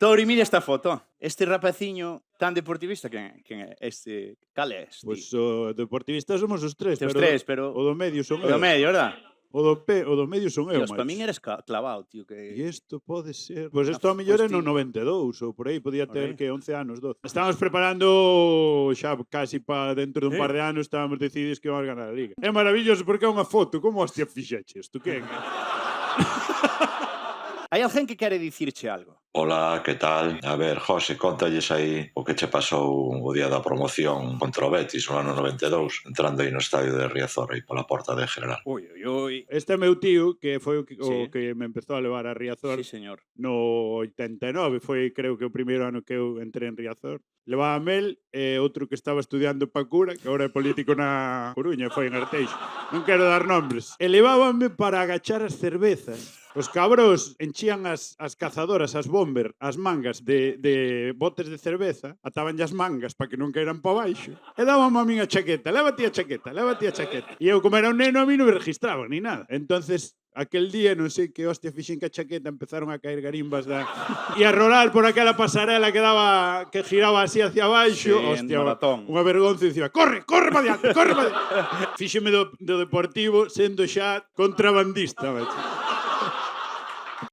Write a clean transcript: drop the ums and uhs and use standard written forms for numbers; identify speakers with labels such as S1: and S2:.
S1: Touri, mira esta foto. Este rapaciño tan deportivista, quen é? Cal é este?
S2: Pois o deportivista somos os tres,
S1: Os tres, pero...
S2: o do medio son
S1: O do
S2: eu.
S1: medio, verdad?
S2: O do medio son eu,
S1: Dios,
S2: macho.
S1: para min eres clavado, tío, que...
S2: E isto pode ser... Pois isto a mellor é no 92 ou por aí, podía ter que 11 anos, 12. Estamos preparando xa casi para dentro dun par de anos, estábamos decididos que íbamos a ganar a Liga. É maravilloso porque é unha foto, como hostia fixeches, tú que?
S1: Hai alguén que quere dicirche algo?
S3: Hola, que tal? A ver, José, contalles aí o que che pasou o día da promoción contra o Betis no ano 92, entrando aí no estadio de Riazor, aí pola porta de General.
S1: Ui.
S2: Este é meu tío, que foi o que
S1: Sí.
S2: me empezou a levar a Riazor.
S1: Sí, señor.
S2: No 89, foi creo que o primeiro ano que eu entré en Riazor. Levaba a Mel e outro que estaba estudiando pa cura, que agora é político na Coruña, foi en Arteixo. Non quero dar nombres. E levábame para agachar as cervezas. Os cabros enchían as cazadoras, as bomber, as mangas de botes de cerveza, ataban as mangas para que non caeran pa baixo, e daban a min a chaqueta, lévate a chaqueta. E eu, como era un neno, a mí non me registraban ni nada. Entonces, aquel día, non sei que hostia fixen que a chaqueta, empezaron a caer garimbas e a rolar por aquela pasarela que giraba así hacia baixo.
S1: Sí,
S2: hostia,
S1: maratón.
S2: unha vergonza, e dicía, corre para diante. Fíxeme do Deportivo sendo xa contrabandista, macho.